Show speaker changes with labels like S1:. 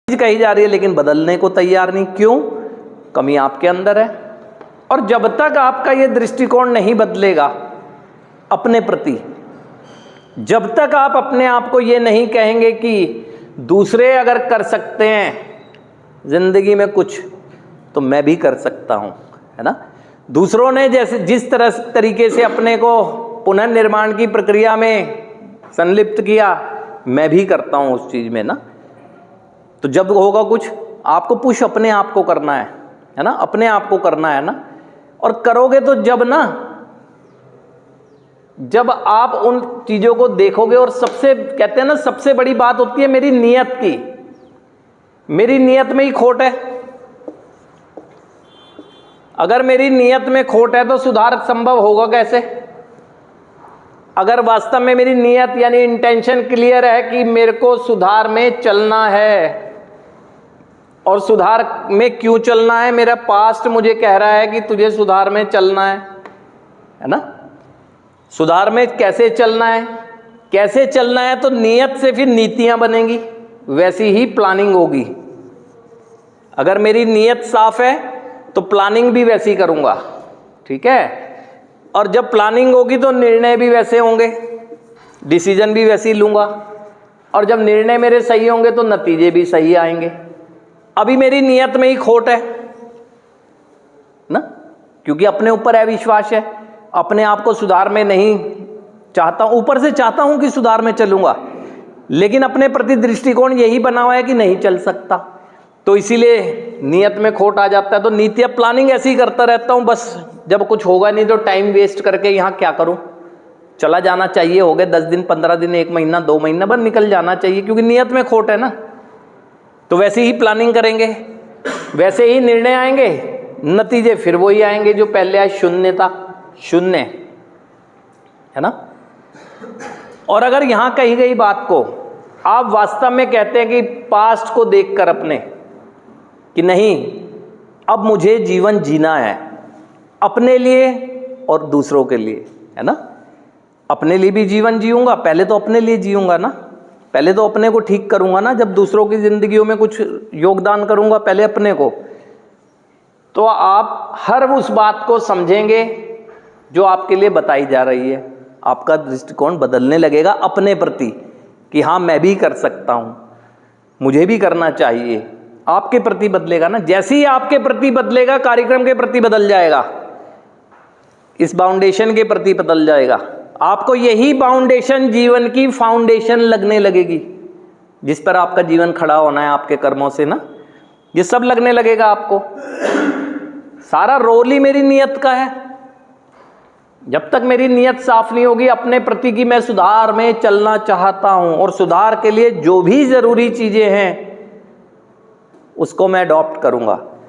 S1: कही जा रही है लेकिन बदलने को तैयार नहीं। क्यों? कमी आपके अंदर है। और जब तक आपका ये दृष्टिकोण नहीं बदलेगा अपने प्रति, जब तक आप अपने आप को ये नहीं कहेंगे कि दूसरे अगर कर सकते हैं जिंदगी में कुछ तो मैं भी कर सकता हूं, है ना। दूसरों ने जैसे जिस तरीके से अपने को पुनर्निर्माण की प्रक्रिया में संलिप्त किया, मैं भी करता हूं उस चीज में ना। तो जब होगा कुछ, आपको पुश अपने आप को करना है ना, अपने आप को करना है ना। और करोगे तो जब आप उन चीजों को देखोगे, और सबसे कहते हैं ना, सबसे बड़ी बात होती है मेरी नियत की। मेरी नियत में ही खोट है। अगर मेरी नियत में खोट है तो सुधार संभव होगा कैसे? अगर वास्तव में मेरी नियत यानी इंटेंशन क्लियर है कि मेरे को सुधार में चलना है, और सुधार में क्यों चलना है, मेरा पास्ट मुझे कह रहा है कि तुझे सुधार में चलना है ना। सुधार में कैसे चलना है, कैसे चलना है? तो नियत से फिर नीतियां बनेंगी, वैसी ही प्लानिंग होगी। अगर मेरी नियत साफ है तो प्लानिंग भी वैसी करूंगा, ठीक है। और जब प्लानिंग होगी तो निर्णय भी वैसे होंगे, डिसीजन भी वैसे ही लूंगा। और जब निर्णय मेरे सही होंगे तो नतीजे भी सही आएंगे। अभी मेरी नियत में ही खोट है ना, क्योंकि अपने ऊपर अविश्वास है, अपने आप को सुधार में नहीं चाहता हूं। ऊपर से चाहता हूं कि सुधार में चलूंगा, लेकिन अपने प्रति दृष्टिकोण यही बना हुआ है कि नहीं चल सकता। तो इसीलिए नियत में खोट आ जाता है। तो नीतियां प्लानिंग ऐसी ही करता रहता हूं, बस जब कुछ होगा नहीं तो टाइम वेस्ट करके यहाँ क्या करूं, चला जाना चाहिए। हो गए 10 दिन, 15 दिन, 1 महीना, 2 महीना, बस निकल जाना चाहिए, क्योंकि नियत में खोट है ना। तो वैसे ही प्लानिंग करेंगे, वैसे ही निर्णय आएंगे, नतीजे फिर वही आएंगे जो पहले आए, शून्यता, शून्य, है ना। और अगर यहां कही गई बात को आप वास्तव में कहते हैं कि पास्ट को देखकर अपने कि नहीं, अब मुझे जीवन जीना है अपने लिए और दूसरों के लिए, है ना। अपने लिए भी जीवन जीऊंगा, पहले तो अपने लिए जीऊंगा ना, पहले तो अपने को ठीक करूंगा ना। जब दूसरों की जिंदगियों में कुछ योगदान करूंगा, पहले अपने को। तो आप हर उस बात को समझेंगे जो आपके लिए बताई जा रही है। आपका दृष्टिकोण बदलने लगेगा अपने प्रति कि हाँ, मैं भी कर सकता हूं, मुझे भी करना चाहिए। आपके प्रति बदलेगा ना। जैसे ही आपके प्रति बदलेगा, कार्यक्रम के प्रति बदल जाएगा, इस बाउंडेशन के प्रति बदल जाएगा। आपको यही बाउंडेशन जीवन की फाउंडेशन लगने लगेगी, जिस पर आपका जीवन खड़ा होना है आपके कर्मों से ना। ये सब लगने लगेगा आपको। सारा रोल ही मेरी नियत का है। जब तक मेरी नियत साफ नहीं होगी अपने प्रति कि मैं सुधार में चलना चाहता हूं, और सुधार के लिए जो भी जरूरी चीजें हैं उसको मैं अडॉप्ट करूंगा,